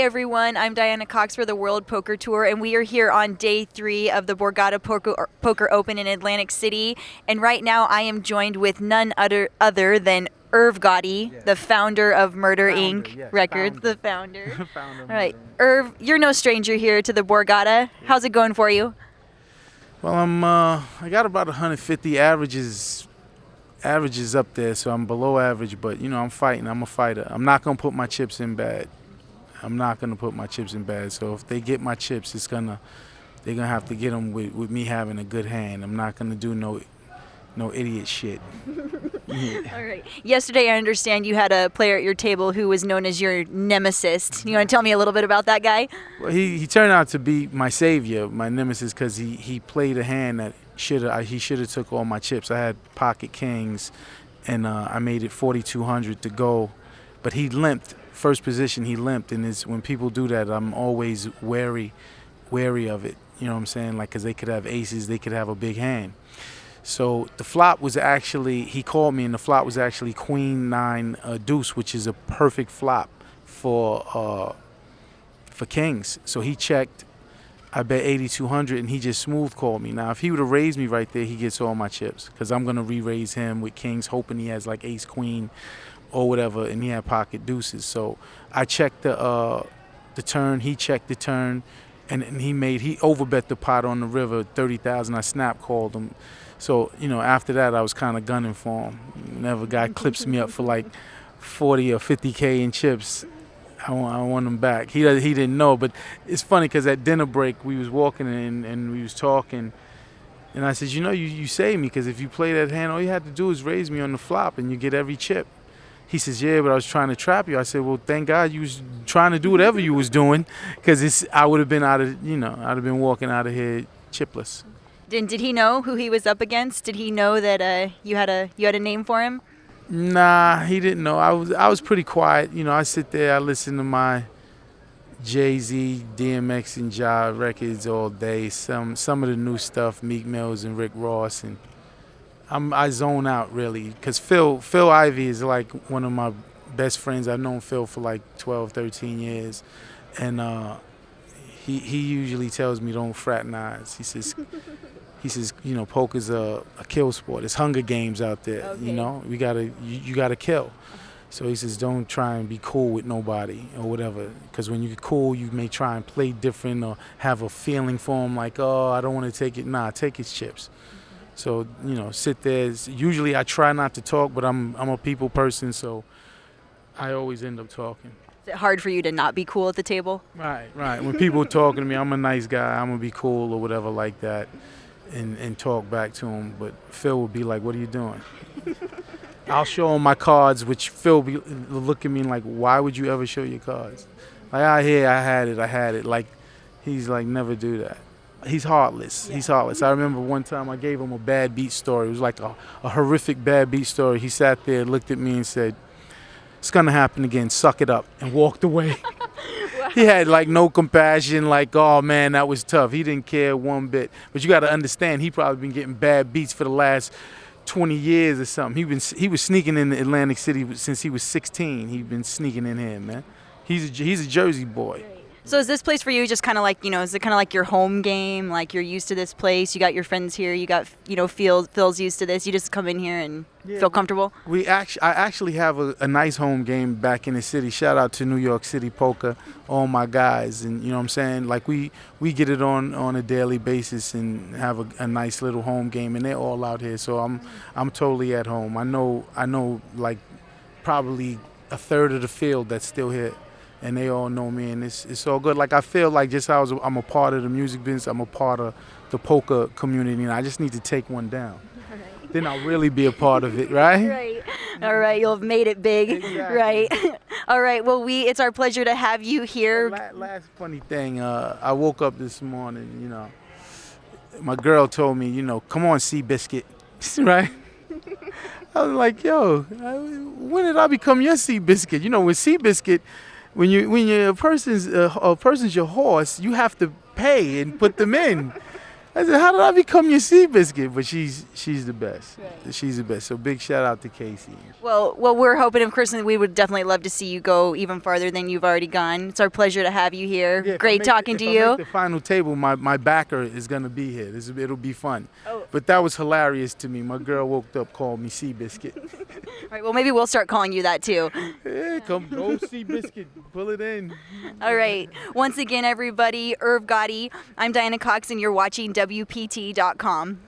everyone, I'm Diana Cox for the World Poker Tour, and we are here on day 3 of the Borgata Poker Open in Atlantic City. And right now I am joined with none other than Irv Gotti, Yes. the founder of Murder Founder, Inc. yes, Records, founder. the founder. Founder of All right, Murder Inc. Irv, you're no stranger here to the Borgata. How's it going for you? Well, I got about 150 averages up there, so I'm below average, but I'm fighting. I'm a fighter. I'm not going to put my chips in bad. So if they get my chips, they're going to have to get them with me having a good hand. I'm not going to do no idiot shit. Yeah. All right. Yesterday, I understand you had a player at your table who was known as your nemesis. You want to tell me a little bit about that guy? Well, he turned out to be my savior, my nemesis, because he played a hand that he should have took all my chips. I had pocket kings, and I made it 4,200 to go, but he limped. First position, he limped, and when people do that, I'm always wary of it. You know what I'm saying? Like, because they could have aces, they could have a big hand. So the flop was actually, he called me, and the flop was actually Queen 9 Deuce, which is a perfect flop for kings. So he checked. I bet 8,200, and he just smooth called me. Now, if he would have raised me right there, he gets all my chips, because I'm gonna re-raise him with kings, hoping he has like ace queen or whatever, and he had pocket deuces. So I checked the turn. He checked the turn, and he overbet the pot on the river 30,000. I snap called him. So after that, I was kind of gunning for him. Whenever a guy clips me up for like 40 or 50K in chips, I want him back. He didn't know, but it's funny because at dinner break we was walking and we was talking, and I said, you saved me, because if you play that hand, all you had to do is raise me on the flop and you get every chip. He says, yeah, but I was trying to trap you. I said, well, thank God you was trying to do whatever you was doing, because I would have been I'd have been walking out of here chipless. Did he know who he was up against? Did he know that you had a name for him? Nah, he didn't know. I was pretty quiet. I sit there, I listen to my Jay-Z, DMX, and Ja records all day. Some of the new stuff, Meek Mills and Rick Ross, and I zone out really, because Phil Ivey is like one of my best friends. I've known Phil for like 12, 13 years, and he usually tells me don't fraternize. He says, poker's a kill sport. It's Hunger Games out there. Okay. You gotta kill. So he says, don't try and be cool with nobody or whatever, because when you're cool, you may try and play different or have a feeling for him like, oh, I don't want to take it. Nah, take his chips. So sit there. Usually I try not to talk, but I'm a people person, so I always end up talking. Is it hard for you to not be cool at the table? Right. When people talking to me, I'm a nice guy. I'm gonna be cool or whatever like that. And talk back to him, but Phil would be like, what are you doing? I'll show him my cards, which Phil will look at me like, why would you ever show your cards? Like, I had it. Like, he's like, never do that. He's heartless. Yeah. He's heartless. I remember one time I gave him a bad beat story. It was like a horrific bad beat story. He sat there, looked at me and said, it's gonna happen again, suck it up, and walked away. Wow. He had like no compassion, like, oh man, that was tough. He didn't care one bit. But you gotta understand, he probably been getting bad beats for the last 20 years or something. He was sneaking in the Atlantic City since he was 16. He'd been sneaking in here, man. He's a Jersey boy. So is this place for you just kind of like, is it kind of like your home game? Like, you're used to this place, you got your friends here, you got, Phil's used to this, you just come in here and feel comfortable? I actually have a nice home game back in the city. Shout out to New York City Poker, all my guys, and you know what I'm saying? Like, we get it on a daily basis and have a nice little home game, and they're all out here, so I'm totally at home. I know like probably a third of the field that's still here. And they all know me, and it's all good. Like, I feel like just how I'm a part of the music business, I'm a part of the poker community, and I just need to take one down. Right. Then I'll really be a part of it, right? Right. All right, you'll have made it big. Exactly. Right. All right, well, it's our pleasure to have you here. Last funny thing, I woke up this morning, my girl told me, come on, Seabiscuit, right? I was like, yo, when did I become your Seabiscuit? With Seabiscuit, when a person's your horse, you have to pay and put them in. I said, how did I become your Seabiscuit? But she's the best. Right. She's the best. So big shout out to Casey. Well, we're hoping, of course, we would definitely love to see you go even farther than you've already gone. It's our pleasure to have you here. Yeah, Great talking to if I you. make the final table, my backer is gonna be here. It'll be fun. Oh. But that was hilarious to me. My girl woke up, called me Seabiscuit. All right, well, maybe we'll start calling you that too. Yeah, come go Seabiscuit, pull it in. All right. Once again, everybody, Irv Gotti. I'm Diana Cox, and you're watching WPT.com.